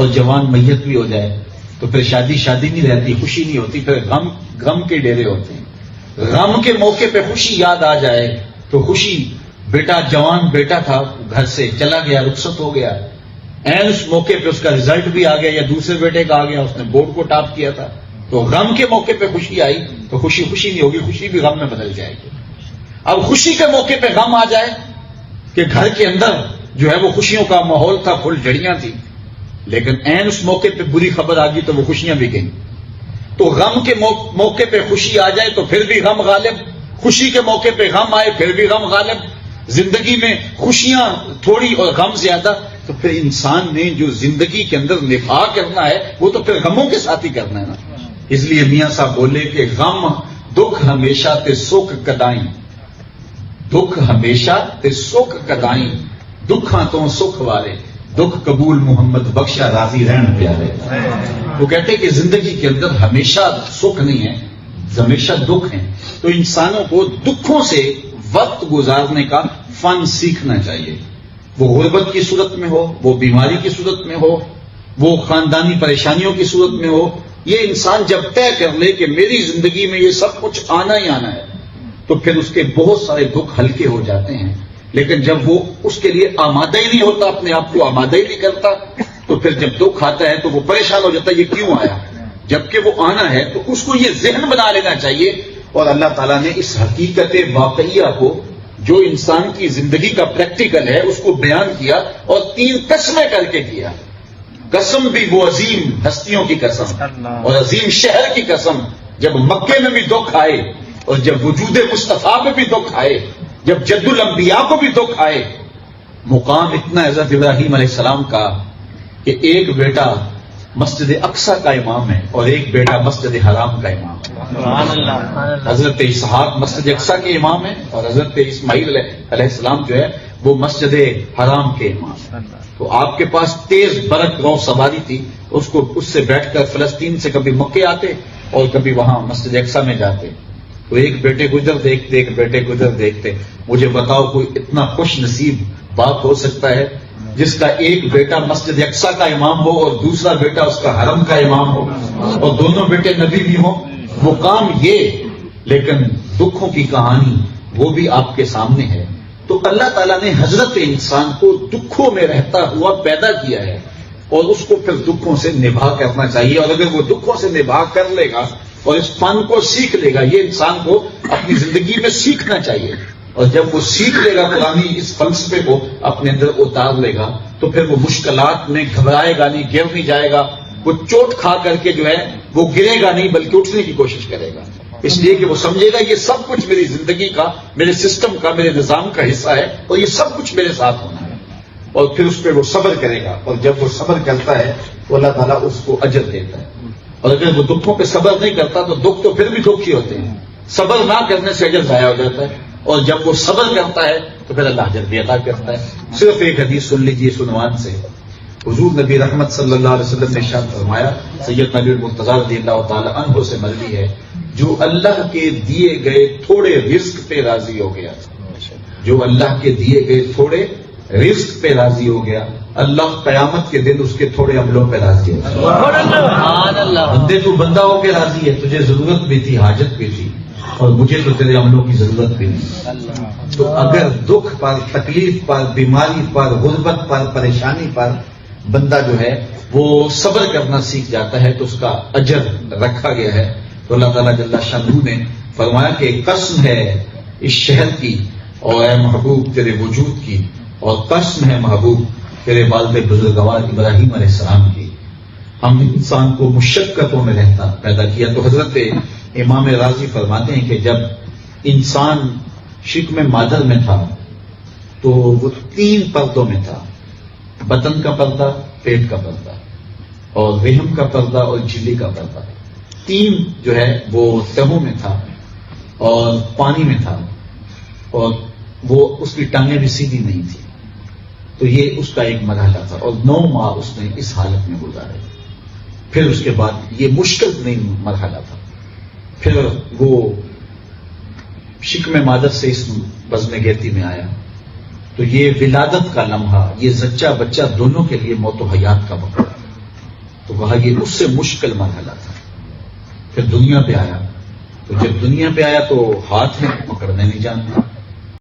اور جوان میت بھی ہو جائے تو پھر شادی نہیں رہتی، خوشی نہیں ہوتی، پھر غم کے ڈیرے ہوتے ہیں۔ غم کے موقع پہ خوشی یاد آ جائے تو خوشی، بیٹا جوان بیٹا تھا گھر سے چلا گیا، رخصت ہو گیا، اس موقع پہ اس کا رزلٹ بھی آ گیا یا دوسرے بیٹے کا آ گیا، اس نے بورڈ کو ٹاپ کیا تھا، تو غم کے موقع پہ خوشی آئی تو خوشی نہیں ہوگی، خوشی بھی غم میں بدل جائے گی۔ اب خوشی کے موقع پہ غم آ جائے کہ گھر کے اندر جو ہے وہ خوشیوں کا ماحول تھا، پھول جھڑیاں تھی، لیکن اس موقع پہ بری خبر آ گئی تو وہ خوشیاں بھی گئیں۔ تو غم کے موقع پہ خوشی آ جائے تو پھر بھی غم غالب، خوشی کے موقع پہ غم آئے پھر بھی غم غالب، زندگی میں خوشیاں تھوڑی اور غم زیادہ، تو پھر انسان نے جو زندگی کے اندر نبھا کرنا ہے وہ تو پھر غموں کے ساتھ ہی کرنا ہے نا۔ اس لیے میاں صاحب بولے کہ غم دکھ ہمیشہ تے سکھ کدائیں، دکھ ہمیشہ تے سکھ کدائیں، دکھاں تو سکھ والے، دکھ قبول محمد بخشا راضی رہن پیارے۔ وہ کہتے کہ زندگی کے اندر ہمیشہ سکھ نہیں ہے، ہمیشہ دکھ ہیں، تو انسانوں کو دکھوں سے وقت گزارنے کا فن سیکھنا چاہیے، وہ غربت کی صورت میں ہو، وہ بیماری کی صورت میں ہو، وہ خاندانی پریشانیوں کی صورت میں ہو۔ یہ انسان جب طے کر لے کہ میری زندگی میں یہ سب کچھ آنا ہی آنا ہے تو پھر اس کے بہت سارے دکھ ہلکے ہو جاتے ہیں، لیکن جب وہ اس کے لیے آمادہ ہی نہیں ہوتا، اپنے آپ کو آمادہ ہی نہیں کرتا، تو پھر جب دکھ آتا ہے تو وہ پریشان ہو جاتا ہے، یہ کیوں آیا، جبکہ وہ آنا ہے۔ تو اس کو یہ ذہن بنا لینا چاہیے، اور اللہ تعالیٰ نے اس حقیقت واقعیہ کو جو انسان کی زندگی کا پریکٹیکل ہے اس کو بیان کیا، اور 3 قسمیں کر کے کیا۔ قسم بھی وہ عظیم ہستیوں کی قسم اور عظیم شہر کی قسم، جب مکے میں بھی دکھ آئے اور جب وجود مصطفیٰ میں بھی دکھ آئے، جب جد الانبیاء کو بھی دکھ آئے، مقام اتنا حضرت ابراہیم علیہ السلام کا کہ ایک بیٹا مسجد اقصی کا امام ہے اور ایک بیٹا مسجد حرام کا امام ہے۔ حضرت اسحاق مسجد اقصی کے امام ہیں اور حضرت اسماعیل علیہ السلام جو ہے وہ مسجد حرام کے امام ہیں۔ تو آپ کے پاس تیز برق رو سواری تھی، اس سے بیٹھ کر فلسطین سے کبھی مکے آتے اور کبھی وہاں مسجد اقصی میں جاتے، تو ایک بیٹے گزر دیکھتے ایک بیٹے گزر دیکھتے۔ مجھے بتاؤ کوئی اتنا خوش نصیب باپ ہو سکتا ہے جس کا ایک بیٹا مسجد اقصی کا امام ہو اور دوسرا بیٹا اس کا حرم کا امام ہو، اور دونوں بیٹے نبی بھی ہوں؟ وہ کام یہ، لیکن دکھوں کی کہانی وہ بھی آپ کے سامنے ہے۔ تو اللہ تعالیٰ نے حضرت انسان کو دکھوں میں رہتا ہوا پیدا کیا ہے، اور اس کو پھر دکھوں سے نبھا کرنا چاہیے، اور اگر وہ دکھوں سے نبھا کر لے گا اور اس فن کو سیکھ لے گا، یہ انسان کو اپنی زندگی میں سیکھنا چاہیے، اور جب وہ سیکھ لے گا قرآنی اس فلسفے کو اپنے اندر اتار لے گا تو پھر وہ مشکلات میں گھبرائے گا نہیں، گر نہیں جائے گا، وہ چوٹ کھا کر کے جو ہے وہ گرے گا نہیں بلکہ اٹھنے کی کوشش کرے گا، اس لیے کہ وہ سمجھے گا یہ سب کچھ میری زندگی کا، میرے سسٹم کا، میرے نظام کا حصہ ہے اور یہ سب کچھ میرے ساتھ ہونا ہے، اور پھر اس پہ وہ صبر کرے گا، اور جب وہ صبر کرتا ہے تو اللہ تعالیٰ اس کو اجر دیتا ہے۔ اور اگر وہ دکھوں پہ صبر نہیں کرتا تو دکھ تو پھر بھی دکھ ہی ہوتے ہیں، صبر نہ کرنے سے اجر ضائع ہو جاتا ہے، اور جب وہ صبر کرتا ہے تو پھر اللہ اجر بھی عطا کرتا ہے۔ صرف ایک حدیث سن لیجیے اس عنوان سے، حضور نبی رحمت صلی اللہ علیہ وسلم نے ارشاد فرمایا، سید نبی المرتضیٰ رضی اللہ تعالی عنہ سے مروی ہے، جو اللہ کے دیے گئے تھوڑے رزق پہ راضی ہو گیا، جو اللہ کے دیے گئے تھوڑے رزق پہ راضی ہو گیا، اللہ قیامت کے دن اس کے تھوڑے عملوں پہ راضی ہے۔ بندے تو بندہ ہو کے راضی ہے، تجھے ضرورت بھی تھی، حاجت بھی تھی، اور مجھے تو تیرے عملوں کی ضرورت بھی نہیں۔ تو اگر دکھ پر، تکلیف پر، بیماری پر، غربت پر، پریشانی پر بندہ جو ہے وہ صبر کرنا سیکھ جاتا ہے تو اس کا اجر رکھا گیا ہے۔ تو اللہ تعالیٰ جل شانہ نے فرمایا کہ قسم ہے اس شہر کی اور اے محبوب تیرے وجود کی، اور قسم ہے محبوب تیرے والد بزرگوار ابراہیم علیہ السلام کی، ہم انسان کو مشقتوں میں رہتا پیدا کیا۔ تو حضرت امام راضی فرماتے ہیں کہ جب انسان شکم مادر میں تھا تو وہ 3 پردوں میں تھا، بطن کا پردہ، پیٹ کا پردہ، اور رحم کا پردہ اور جھلی کا پردہ، 3 جو ہے وہ تہوں میں تھا اور پانی میں تھا، اور وہ اس کی ٹانگیں بھی سیدھی نہیں تھی، تو یہ اس کا ایک مرحلہ تھا، اور 9 ماہ اس نے اس حالت میں گزارے۔ پھر اس کے بعد یہ مشکل نہیں مرحلہ تھا، پھر وہ شکم مادر سے اس بزم گیتی میں آیا، تو یہ ولادت کا لمحہ، یہ زچہ بچہ دونوں کے لیے موت و حیات کا وقت، تو کہا یہ اس سے مشکل مرحلہ تھا. پھر دنیا پہ آیا، تو جب دنیا پہ آیا تو ہاتھ ہے پکڑنے نہیں جانتا.